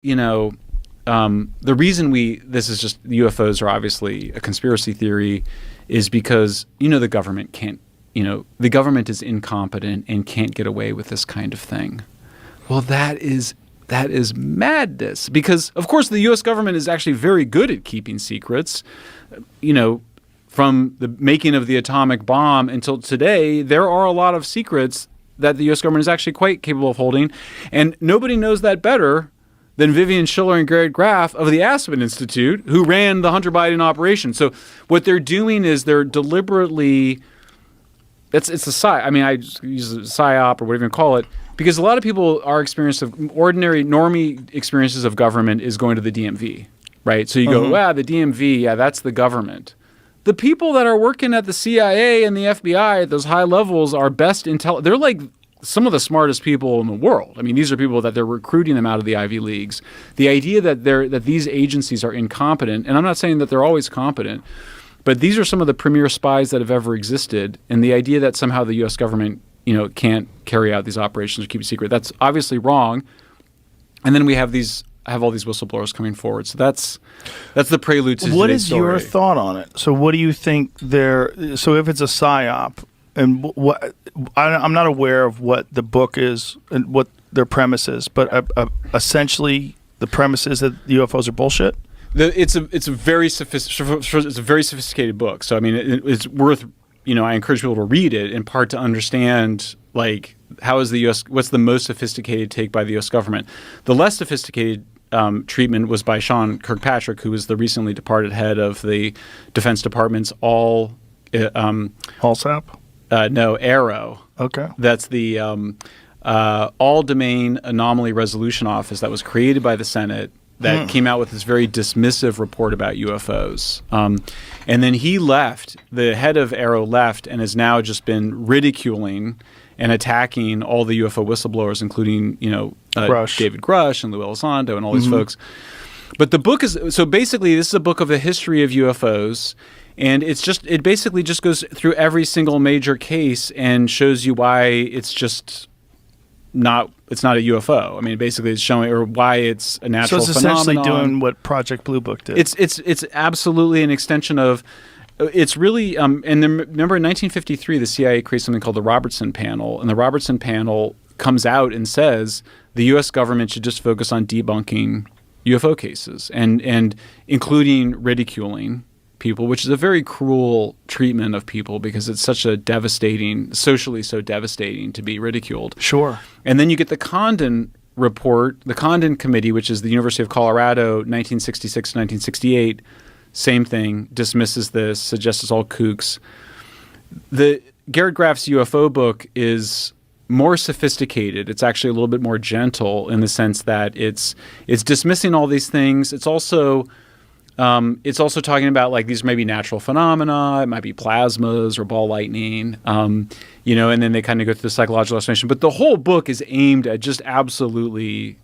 the reason this is just UFOs are obviously a conspiracy theory is because, the government can't, the government is incompetent and can't get away with this kind of thing. Well, that is madness because, of course, the U.S. government is actually very good at keeping secrets. From the making of the atomic bomb until today, there are a lot of secrets that the U.S. government is actually quite capable of holding. And nobody knows that better than Vivian Schiller and Garrett Graff of the Aspen Institute, who ran the Hunter Biden operation. So what they're doing is they're deliberately it's a psy. I mean, I just use a psyop or whatever you call it, because a lot of people are normie experiences of government is going to the DMV, right? So you go, wow, the DMV, yeah, that's the government. The people that are working at the CIA and the FBI at those high levels are they're like some of the smartest people in the world. I mean, these are people that they're recruiting them out of the Ivy Leagues. The idea that these agencies are incompetent, and I'm not saying that they're always competent, but these are some of the premier spies that have ever existed, and the idea that somehow the U.S. government, can't carry out these operations or keep it secret, that's obviously wrong. And then we have all these whistleblowers coming forward. So that's the prelude to today's story. What is your thought on it? So what do you think so if it's a psyop, and I'm not aware of what the book is and what their premise is, but essentially the premise is that UFOs are bullshit? It's a very sophisticated book. So I mean, it's worth. I encourage people to read it in part to understand what's the most sophisticated take by the U.S. government. The less sophisticated treatment was by Sean Kirkpatrick, who was the recently departed head of the Defense Department's ALSAP? No, ARROW. Okay. That's the All Domain Anomaly Resolution Office that was created by the Senate that came out with this very dismissive report about UFOs. And then he left, the head of ARROW left, and has now just been ridiculing and attacking all the UFO whistleblowers, including, David Grush and Lou Elizondo and all these folks. But the book this is a book of the history of UFOs, and it basically just goes through every single major case and shows you why it's not a UFO. I mean, basically it's showing or why it's a natural phenomenon. So it's essentially doing what Project Blue Book did. It's absolutely an extension of. It's really and then remember in 1953 the CIA created something called the Robertson Panel, and the Robertson Panel comes out and says the U.S. government should just focus on debunking UFO cases and including ridiculing people, which is a very cruel treatment of people because it's such a socially so devastating to be ridiculed. Sure. And then you get the Condon report, the Condon Committee, which is the University of Colorado, 1966 to 1968, same thing, dismisses this, suggests it's all kooks. The Garrett Graff's UFO book is more sophisticated. It's actually a little bit more gentle in the sense that it's dismissing all these things. It's also talking about these may be natural phenomena. It might be plasmas or ball lightning, and then they kind of go through the psychological explanation. But the whole book is aimed at just absolutely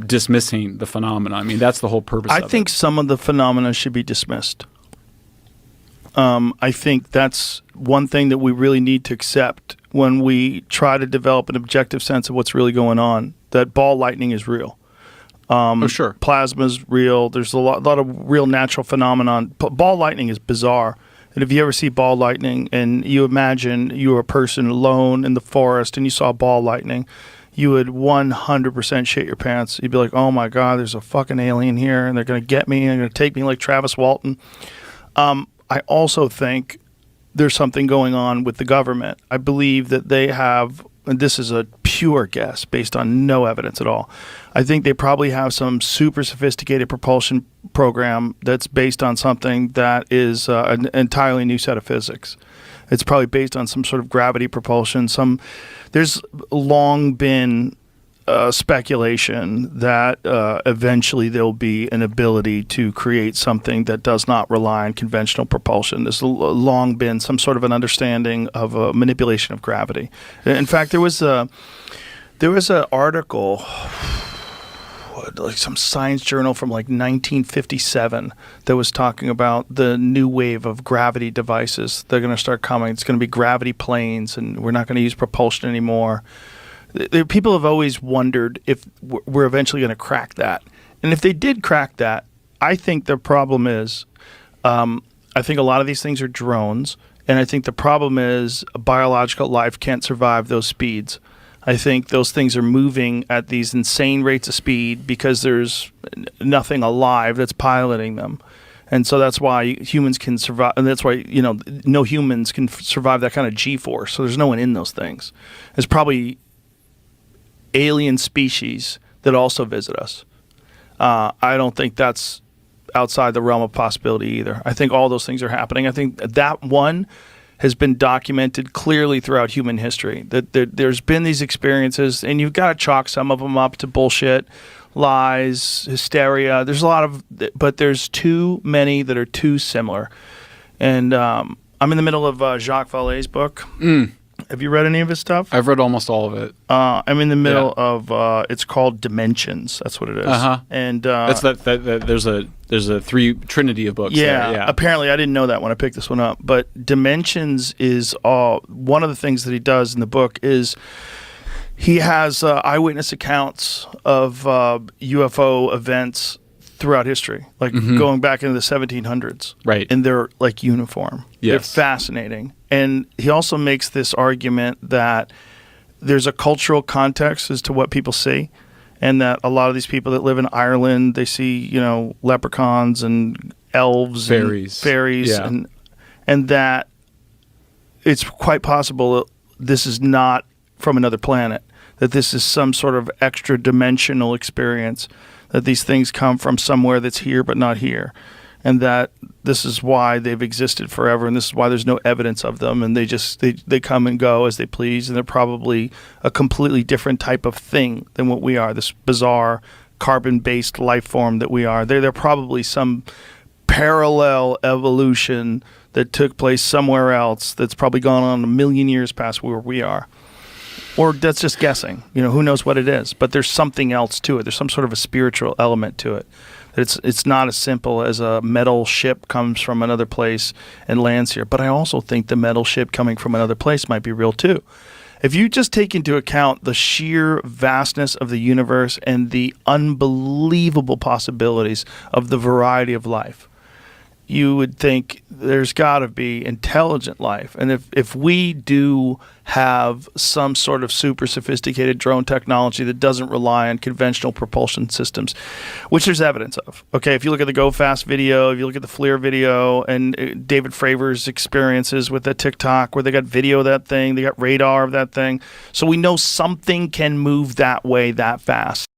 dismissing the phenomena. I mean, that's the whole purpose of it. I think some of the phenomena should be dismissed. I think that's one thing that we really need to accept when we try to develop an objective sense of what's really going on, that ball lightning is real. Sure. Plasma's real. There's a lot of real natural phenomenon. Ball lightning is bizarre. And if you ever see ball lightning and you imagine you were a person alone in the forest and you saw ball lightning, you would 100% shit your pants. You'd be like, oh my God, there's a fucking alien here and they're going to get me and they're going to take me like Travis Walton. I also think there's something going on with the government. I believe that they have, and this is a pure guess based on no evidence at all, I think they probably have some super sophisticated propulsion program that's based on something that is an entirely new set of physics. It's probably based on some sort of gravity propulsion. There's long been speculation that eventually there'll be an ability to create something that does not rely on conventional propulsion. There's long been some sort of an understanding of a manipulation of gravity. In fact, there was an article, like some science journal from 1957 that was talking about the new wave of gravity devices. They're going to start coming. It's going to be gravity planes, and we're not going to use propulsion anymore. People have always wondered if we're eventually going to crack that. And if they did crack that, I think the problem is, I think a lot of these things are drones, and I think the problem is biological life can't survive those speeds. I think those things are moving at these insane rates of speed because there's nothing alive that's piloting them. And so that's why humans can survive, and that's why, no humans can survive that kind of G-force. So there's no one in those things. There's probably alien species that also visit us. I don't think that's outside the realm of possibility either. I think all those things are happening. I think that one has been documented clearly throughout human history, that there's been these experiences, and you've got to chalk some of them up to bullshit, lies, hysteria. There's a lot of, but there's too many that are too similar. And I'm in the middle of Jacques Vallée's book. Have you read any of his stuff? I've read almost all of it. I'm in the middle of it's called Dimensions. That's what it is. And that's that there's a trinity of books. Yeah, there. Yeah. Apparently, I didn't know that when I picked this one up. But Dimensions is one of the things that he does in the book is he has eyewitness accounts of UFO events throughout history, like going back into the 1700s. Right. And they're like uniform. Yes. They're fascinating. And he also makes this argument that there's a cultural context as to what people see, and that a lot of these people that live in Ireland, they see, leprechauns and elves and fairies, yeah. and that it's quite possible that this is not from another planet, that this is some sort of extra dimensional experience, that these things come from somewhere that's here but not here, and that this is why they've existed forever, and this is why there's no evidence of them, and they come and go as they please, and they're probably a completely different type of thing than what we are, this bizarre carbon-based life form that we are. They're probably some parallel evolution that took place somewhere else that's probably gone on 1 million years past where we are. Or that's just guessing. Who knows what it is. But there's something else to it. There's some sort of a spiritual element to it. It's not as simple as a metal ship comes from another place and lands here. But I also think the metal ship coming from another place might be real too. If you just take into account the sheer vastness of the universe and the unbelievable possibilities of the variety of life, you would think there's got to be intelligent life. And if we do have some sort of super sophisticated drone technology that doesn't rely on conventional propulsion systems, which there's evidence of. Okay, if you look at the Go Fast video, if you look at the FLIR video, and David Fravor's experiences with the TikTok, where they got video of that thing, they got radar of that thing. So we know something can move that way that fast.